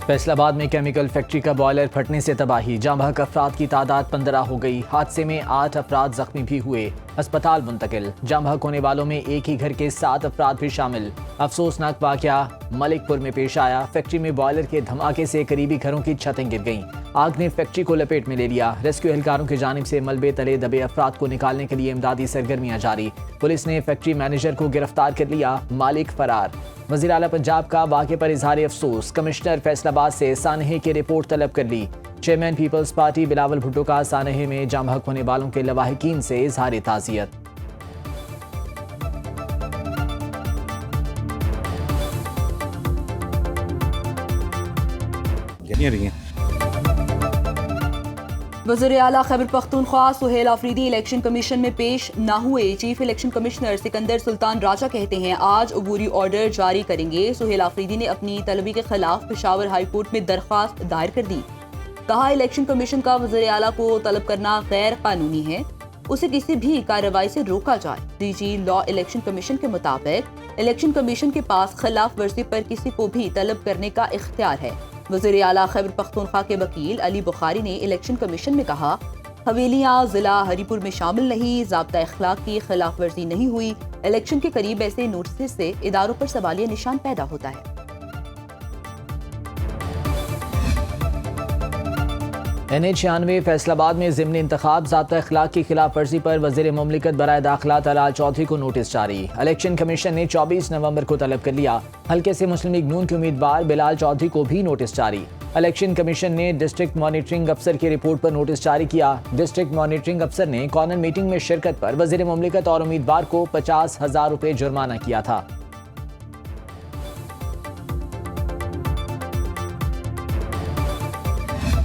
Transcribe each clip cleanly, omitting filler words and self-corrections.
فیصل آباد میں chemical factory کا بوائلر پھٹنے سے تباہی، جاں بحق افراد کی تعداد 15 ہو گئی۔ حادثے میں 8 افراد زخمی بھی ہوئے، اسپتال منتقل۔ جاں بحق ہونے والوں میں ایک ہی گھر کے 7 افراد بھی شامل۔ افسوسناک واقعہ ملک پور میں پیش آیا۔ فیکٹری میں بوائلر کے دھماکے سے قریبی گھروں کی چھتیں گر گئیں۔ آگ نے فیکٹری کو لپیٹ میں لے لیا۔ ریسکیو اہلکاروں کی جانب سے ملبے تلے دبے افراد کو نکالنے کے لیے امدادی سرگرمیاں جاری۔ پولیس نے فیکٹری مینیجر کو گرفتار کر لیا، مالک فرار۔ وزیر اعلیٰ پنجاب کا واقعے پر اظہار افسوس، کمشنر فیصل آباد سے سانحے کی رپورٹ طلب کر لی۔ چیئرمین پیپلز پارٹی بلاول بھٹو کا سانحے میں جاں بحق ہونے والوں کے لواحقین سے اظہار تعزیت۔ وزیر اعلیٰ خیبر پختونخوا سہیل آفریدی الیکشن کمیشن میں پیش نہ ہوئے۔ چیف الیکشن کمشنر سکندر سلطان راجہ کہتے ہیں آج عبوری آرڈر جاری کریں گے۔ سہیل آفریدی نے اپنی طلبی کے خلاف پشاور ہائی کورٹ میں درخواست دائر کر دی۔ کہا الیکشن کمیشن کا وزیر اعلیٰ کو طلب کرنا غیر قانونی ہے، اسے کسی بھی کارروائی سے روکا جائے۔ ڈی جی لا الیکشن کمیشن کے مطابق الیکشن کمیشن کے پاس خلاف ورزی پر کسی کو بھی طلب کرنے کا اختیار ہے۔ وزیر اعلیٰ خیبر پختونخوا کے وکیل علی بخاری نے الیکشن کمیشن میں کہا حویلیاں ضلع ہری پور میں شامل نہیں، ضابطہ اخلاق کی خلاف ورزی نہیں ہوئی۔ الیکشن کے قریب ایسے نوٹسز سے اداروں پر سوالیہ نشان پیدا ہوتا ہے۔ NH96 فیصل آباد میں ضمنی انتخاب، ضابطہ اخلاق کی خلاف ورزی پر وزیر مملکت برائے داخلہ طلال چودھری کو نوٹس جاری۔ الیکشن کمیشن نے 24 نومبر کو طلب کر لیا۔ حلقے سے مسلم لیگ نون کے امیدوار بلال چودھری کو بھی نوٹس جاری۔ الیکشن کمیشن نے ڈسٹرکٹ مانیٹرنگ افسر کی رپورٹ پر نوٹس جاری کیا۔ ڈسٹرکٹ مانیٹرنگ افسر نے کارنر میٹنگ میں شرکت پر وزیر مملکت اور امیدوار کو 50,000 روپے جرمانہ کیا تھا۔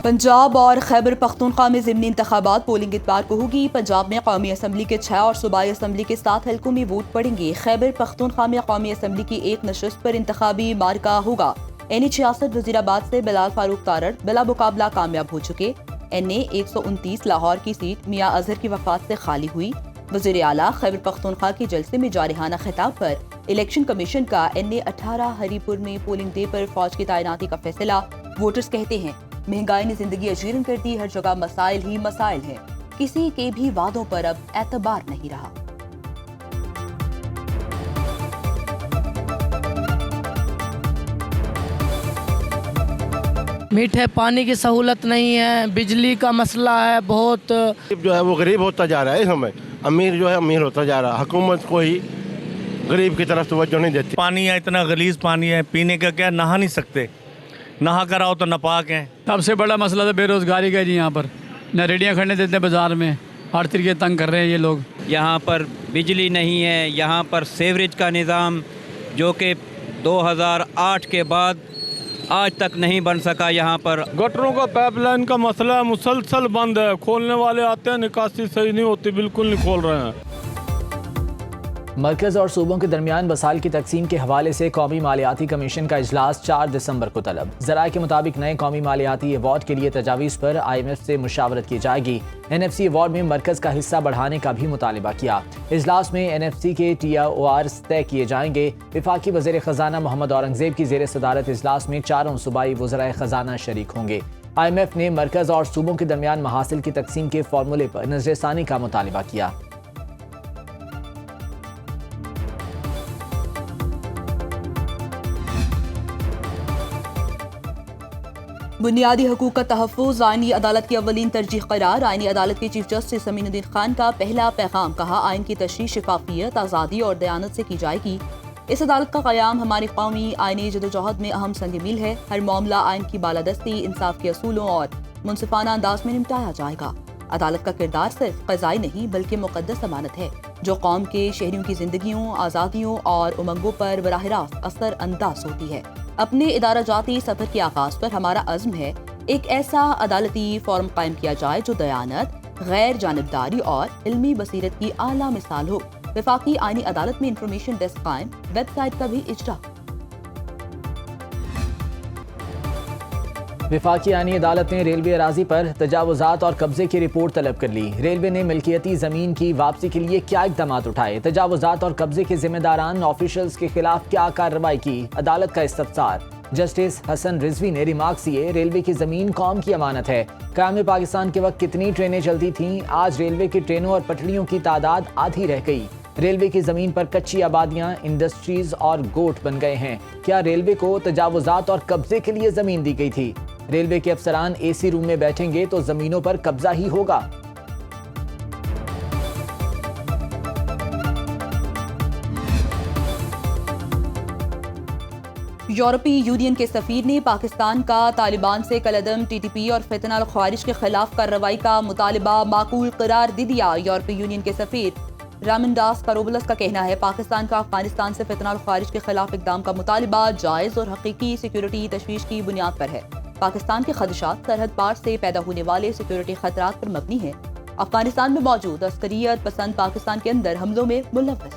پنجاب اور خیبر پختونخوا میں ضمنی انتخابات پولنگ اتوار کو ہوگی۔ پنجاب میں قومی اسمبلی کے 6 اور صوبائی اسمبلی کے 7 حلقوں میں ووٹ پڑیں گے۔ خیبر پختونخوا میں قومی اسمبلی کی ایک نشست پر انتخابی مارکہ ہوگا۔ NH66 وزیر آباد سے بلال فاروق تارڑ بلا مقابلہ کامیاب ہو چکے۔ NA 129 لاہور کی سیٹ میاں اظہر کی وفات سے خالی ہوئی۔ وزیر اعلیٰ خیبر پختونخوا کے جلسے میں جارحانہ خطاب پر الیکشن کمیشن کا NA 18 ہری پور میں پولنگ ڈے پر فوج کی تعیناتی کا فیصلہ۔ ووٹرز کہتے ہیں مہنگائی نے زندگی اجیرن کر دی، ہر جگہ مسائل ہی مسائل ہیں، کسی کے بھی وعدوں پر اب اعتبار نہیں رہا۔ میٹھے پانی کی سہولت نہیں ہے، بجلی کا مسئلہ ہے بہت۔ جو ہے وہ غریب ہوتا جا رہا ہے، اس میں امیر جو ہے امیر ہوتا جا رہا ہے، حکومت کو ہی غریب کی طرف توجہ نہیں دیتی۔ پانی ہے اتنا غلیظ پانی ہے، پینے کا کیا نہا نہیں سکتے، نہا کر آؤ تو ناپاک ہیں۔ سب سے بڑا مسئلہ تو بے روزگاری کا جی، یہاں پر نہ ریڑیاں کھڑنے دیتے بازار میں، ہر طریقے تنگ کر رہے ہیں یہ لوگ۔ یہاں پر بجلی نہیں ہے، یہاں پر سیوریج کا نظام جو کہ 2008 کے بعد آج تک نہیں بن سکا۔ یہاں پر گٹروں کا پائپ لائن کا مسئلہ مسلسل بند ہے، کھولنے والے آتے ہیں نکاسی صحیح نہیں ہوتی، بالکل نہیں کھول رہے ہیں۔ مرکز اور صوبوں کے درمیان وسائل کی تقسیم کے حوالے سے قومی مالیاتی کمیشن کا اجلاس 4 دسمبر کو طلب۔ ذرائع کے مطابق نئے قومی مالیاتی ایوارڈ کے لیے تجاویز پر IMF سے مشاورت کی جائے گی۔ NFC ایوارڈ میں مرکز کا حصہ بڑھانے کا بھی مطالبہ کیا۔ اجلاس میں NFC کے TORs طے کیے جائیں گے۔ وفاقی وزیر خزانہ محمد اورنگزیب کی زیر صدارت اجلاس میں 4 صوبائی وزرائے خزانہ شریک ہوں گے۔ IMF نے مرکز اور صوبوں کے درمیان محاصل کی تقسیم کے فارمولے پر نظر ثانی کا مطالبہ کیا۔ بنیادی حقوق کا تحفظ آئینی عدالت کی اولین ترجیح قرار۔ آئینی عدالت کے چیف جسٹس امین الدین خان کا پہلا پیغام، کہا آئین کی تشریح شفافیت، آزادی اور دیانت سے کی جائے گی۔ اس عدالت کا قیام ہماری قومی آئینی جدوجہد میں اہم سنگ میل ہے۔ ہر معاملہ آئین کی بالادستی، انصاف کے اصولوں اور منصفانہ انداز میں نمٹایا جائے گا۔ عدالت کا کردار صرف قضائی نہیں بلکہ مقدس امانت ہے جو قوم کے شہریوں کی زندگیوں، آزادیوں اور امنگوں پر براہ راست اثر انداز ہوتی ہے۔ اپنے ادارہ جاتی سفر کے آغاز پر ہمارا عزم ہے ایک ایسا عدالتی فورم قائم کیا جائے جو دیانت، غیر جانبداری اور علمی بصیرت کی اعلیٰ مثال ہو۔ وفاقی آئینی عدالت میں انفارمیشن ڈیسک قائم، ویب سائٹ کا بھی اجرا۔ وفاقی آئینی عدالت نے ریلوے اراضی پر تجاوزات اور قبضے کی رپورٹ طلب کر لی۔ ریلوے نے ملکیتی زمین کی واپسی کے لیے کیا اقدامات اٹھائے، تجاوزات اور قبضے کے ذمہ داران آفیشلز کے خلاف کیا کارروائی کی، عدالت کا استفسار۔ जस्टिस हसन रिजवी ने रिमार्क्स दिए, रेलवे की जमीन कौम की अमानत है। क़याम पाकिस्तान के वक्त कितनी ट्रेनें चलती थीं, आज रेलवे की ट्रेनों और पटरियों की तादाद आधी रह गई। रेलवे की जमीन पर कच्ची आबादियां, इंडस्ट्रीज और गोट बन गए हैं। क्या रेलवे को तजावुजात और कब्जे के लिए जमीन दी गई थी? रेलवे के अफसरान एसी रूम में बैठेंगे तो जमीनों पर कब्जा ही होगा। यूरोपीय यूनियन के सफीर ने पाकिस्तान का तालिबान से कलअदम, टीटीपी और फितना अल ख्वारिज के खिलाफ कार्रवाई का मुतालिबा माकूल करार दे दिया। यूरोपीय यूनियन के सफीर रामिंदास कारोबलस का कहना है, पाकिस्तान का अफगानिस्तान से फितना अल ख्वारिज के खिलाफ इकदाम का मुतालिबा जायज़ और हकीकी सिक्योरिटी तशवीश की बुनियाद पर है। पाकिस्तान के खदशात सरहद पार से पैदा होने वाले सिक्योरिटी खतरात पर मबनी है। अफगानिस्तान में मौजूद अस्करियत पसंद पाकिस्तान के अंदर हमलों में मुलव्वस।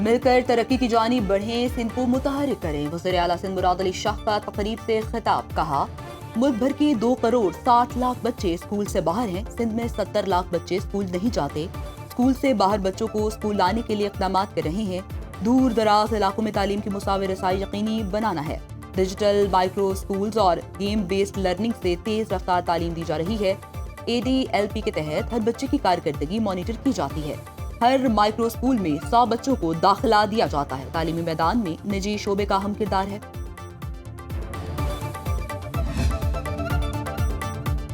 मिलकर तरक्की की जानिब बढ़ें, सिंध को मुतहर्रिक करें। वज़ीर आला सिंध मुराद अली शाह का तकरीब से खिताब, कहा मुल्क भर के 2 करोड़ 60 लाख बच्चे स्कूल से बाहर हैं। सिंध में 70 लाख बच्चे स्कूल नहीं जाते। स्कूल से बाहर बच्चों को स्कूल लाने के लिए इक़दाम कर रहे हैं। दूर दराज इलाकों में तालीम की मुसावी रसाई यकीनी बनाना है। डिजिटल माइक्रो स्कूल्स और गेम बेस्ड लर्निंग से तेज रफ्तार तालीम दी जा रही है। ADLP के तहत हर बच्चे की कारकर्दगी मॉनिटर की जाती है। हर माइक्रो स्कूल में 100 बच्चों को दाखिला दिया जाता है। तालीमी मैदान में निजी शोबे का अहम किरदार है।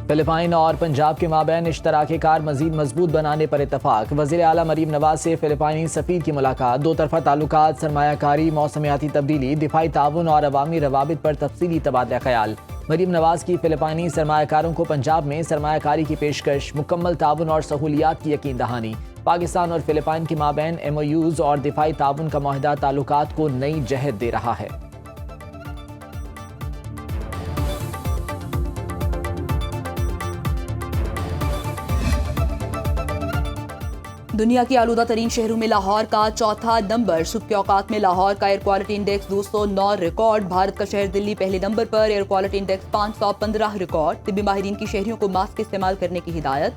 फिलिपाइन और पंजाब के माबैन इश्तराके कार मजीद मजबूत बनाने पर इत्तफाक। वज़ीर आला मरीम नवाज से फिलिपाइनी सफ़ीर की मुलाकात। 2 तरफ़ा ताल्लुकात, सरमायाकारी, मौसमियाती तब्दीली, दिफाई ताउन और अवामी रवाबित पर तफसीली तबादला ख्याल। मरीम नवाज की फिलिपाइनी सरमायाकारों को पंजाब में सरमायाकारी की पेशकश, मुकम्मल ताउन और सहूलियात की यकीन दहानी। पाकिस्तान और फिलिपाइन की माबैन MOUs और दिफाई ताउन का मुआहदा ताल्लुकात को नई जहत दे रहा है। दुनिया के आलूदा तरीन शहरों में लाहौर का चौथा नंबर। सुबह के औकात में लाहौर का air quality index 209 record. Bharat का शहर दिल्ली पहले नंबर पर, एयर क्वालिटी इंडेक्स 515 रिकॉर्ड। तिब्बी माहिरीन की शहरियों को मास्क इस्तेमाल करने की हिदायत।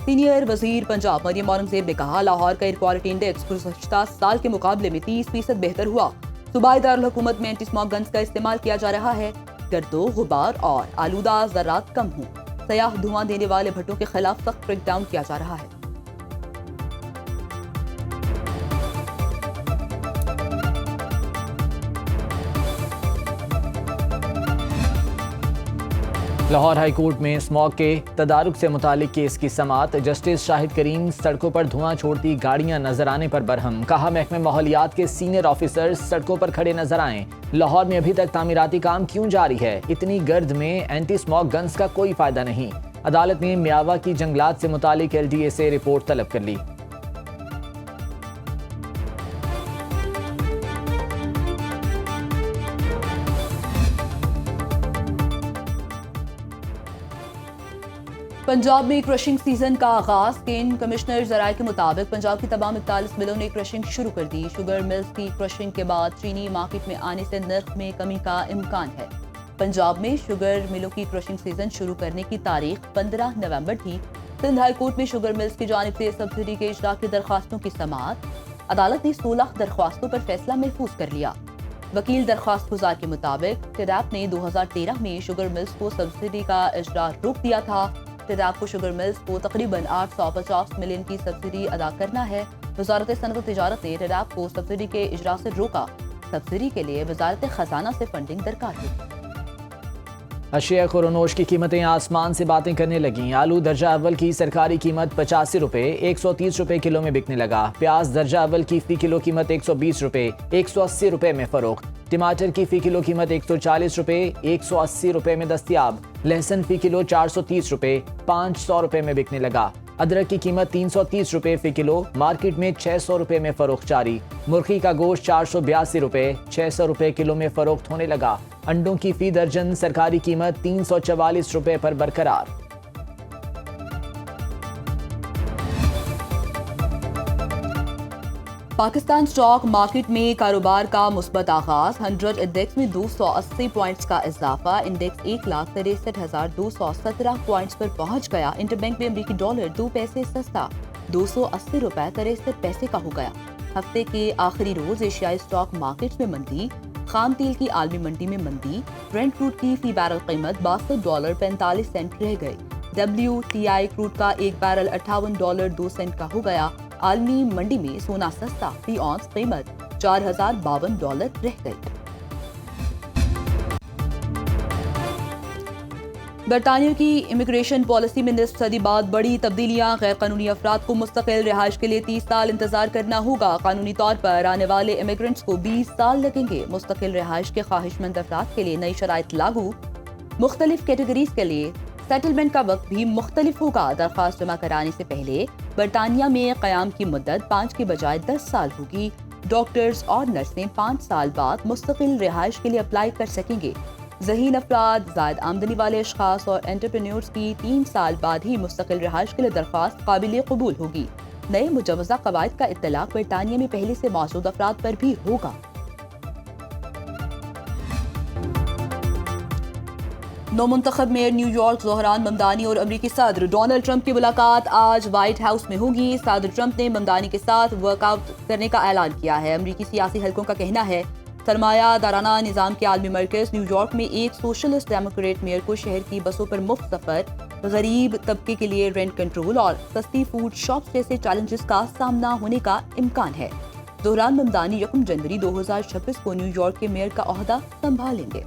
सीनियर वजीर पंजाब मरियम औरंगजेब ने कहा, लाहौर का एयर क्वालिटी इंडेक्स गुज़श्ता साल के मुकाबले में 30% बेहतर हुआ। सूबाई दारुल हुकूमत में एंटी स्मॉग गन्स का इस्तेमाल किया जा रहा है। गर्दो, गुबार और आलूदा ज़रात कम हों। सयाह धुआं देने वाले भट्टों के खिलाफ सख्त क्रैकडाउन किया जा रहा है। लाहौर हाई कोर्ट में स्मॉग के तदारुक से मुतालिक केस की समाअत। जस्टिस शाहिद करीम सड़कों पर धुआं छोड़ती गाड़ियां नजर आने पर बरहम। कहा, महकमे माहौलियात के सीनियर ऑफिसर्स सड़कों पर खड़े नजर आएं। लाहौर में अभी तक तामीराती काम क्यों जारी है? इतनी गर्द में एंटी स्मॉग गन्स का कोई फायदा नहीं। अदालत ने मियावा की जंगलात से मुतालिक LDA से रिपोर्ट तलब कर ली। पंजाब में क्रशिंग सीजन का आगाज। केन कमिश्नर ज़राए के मुताबिक पंजाब की तमाम 41 मिलों ने क्रशिंग शुरू कर दी। शुगर मिल्स की क्रशिंग के बाद चीनी मार्केट में आने से नर्ख में कमी का इम्कान है। पंजाब में शुगर मिलों की क्रशिंग सीजन शुरू करने की तारीख 15 नवंबर थी। सिंध हाई कोर्ट में शुगर मिल्स की जानिब से सब्सिडी के इजरा की दरख्वास्तों की समाअत। अदालत ने 16 दरख्वास्तों पर फैसला महफूज कर लिया। वकील दरख्वास्त गुजार के मुताबिक टेडैप ने 2013 में शुगर मिल्स को सब्सिडी का इजरा रोक दिया था। टेडैप को शुगर मिल्स को तकरीबन 850 मिलियन की सब्सिडी अदा करना है। वजारत सनअत तिजारत ने टेडैप को सब्सिडी के इजरा से रोका। सब्सिडी के लिए वजारत खजाना से फंडिंग दरकार थी। अशिया खुरोनोश की कीमतें आसमान से बातें करने लगीं। आलू दर्जा अव्वल की सरकारी कीमत 85 रुपए 130 रुपए किलो में बिकने लगा। प्याज दर्जा अव्वल की फी किलो कीमत 120 रुपए 180 रुपए में फरोख्त। टमाटर की फी किलो कीमत 140 रुपए 180 रुपए में दस्तियाब। लहसुन फी किलो 430 रुपए 500 रुपए में बिकने लगा। अदरक की कीमत 330 रुपए फी किलो, मार्केट में 600 रुपए में फरोख्त जारी। मुर्गी का गोश्त 482 रुपए 600 रुपए किलो में फरोख्त होने लगा। अंडों की फी दर्जन सरकारी कीमत 344 रुपए पर बरकरार। पाकिस्तान स्टॉक मार्केट में कारोबार का मुस्बत आगाज। 100 इंडेक्स में 280 पॉइंट्स का इजाफा। इंडेक्स 1,63,217 पॉइंट्स पर पहुंच गया। इंटरबैंक में अमरीकी डॉलर 2 पैसे सस्ता 280 रुपए 63 पैसे का हो गया। हफ्ते के आखिरी रोज एशियाई स्टॉक मार्केट्स में मंदी, खाम तेल की आलमी मंडी में मंदी, ब्रेंट क्रूड की फी बैरल कीमत $62.45 रह गई। WTI क्रूड का एक बैरल $58.02 का हो गया। आलमी मंडी में सोना सस्ता, फी औंस कीमत $4052 रह गई। बरतानिया की इमिग्रेशन पॉलिसी में निस्फ सदी बाद बड़ी तब्दीलियां, गैर कानूनी अफराद को मुस्तकिल रिहाइश के लिए 30 साल इंतजार करना होगा। कानूनी तौर पर आने वाले इमिग्रेंट्स को 20 साल लगेंगे। मुस्तकिल रिहाइश के ख्वाहिशमंद अफराद के लिए नई शराइत लागू। मुख्तलिफ कैटेगरीज के लिए सेटलमेंट का वक्त भी मुख्तलिफ होगा। दरख्वास्त जमा कराने से पहले बरतानिया में क़याम की मुद्दत 5 के बजाय 10 साल होगी। डॉक्टर्स और नर्सें 5 साल बाद मुस्तकिल रिहाइश के लिए अप्लाई कर सकेंगे। ज़हीन अफराद, ज़ायद आमदनी वाले अशखास और एंटरप्रेन्योर्स की 3 साल बाद ही मुस्तकिल रिहाइश के लिए दरख्वास्त काबिल कबूल होगी। नए मुजवज़ा कवायद का इत्तलाक़ बरतानिया में पहले से मौजूद अफराद पर भी होगा। नौमुंतखब मेयर न्यूयॉर्क ज़ोहरान ममदानी और अमरीकी सदर डोनाल्ड ट्रंप की मुलाकात आज व्हाइट हाउस में होगी। सदर ट्रंप ने ममदानी के साथ वर्कआउट करने का ऐलान किया है। अमरीकी सियासी हलकों का कहना है सरमायादाराना निज़ाम के आलमी मरकज़ न्यूयॉर्क में एक सोशलिस्ट डेमोक्रेट मेयर को शहर की बसों पर मुफ्त सफ़र, गरीब तबके के लिए रेंट कंट्रोल और सस्ती फूड शॉप्स जैसे चैलेंजेस का सामना होने का इम्कान है। ज़ोहरान ममदानी 1 जनवरी 2026 को न्यूयॉर्क के मेयर का ओहदा संभालेंगे।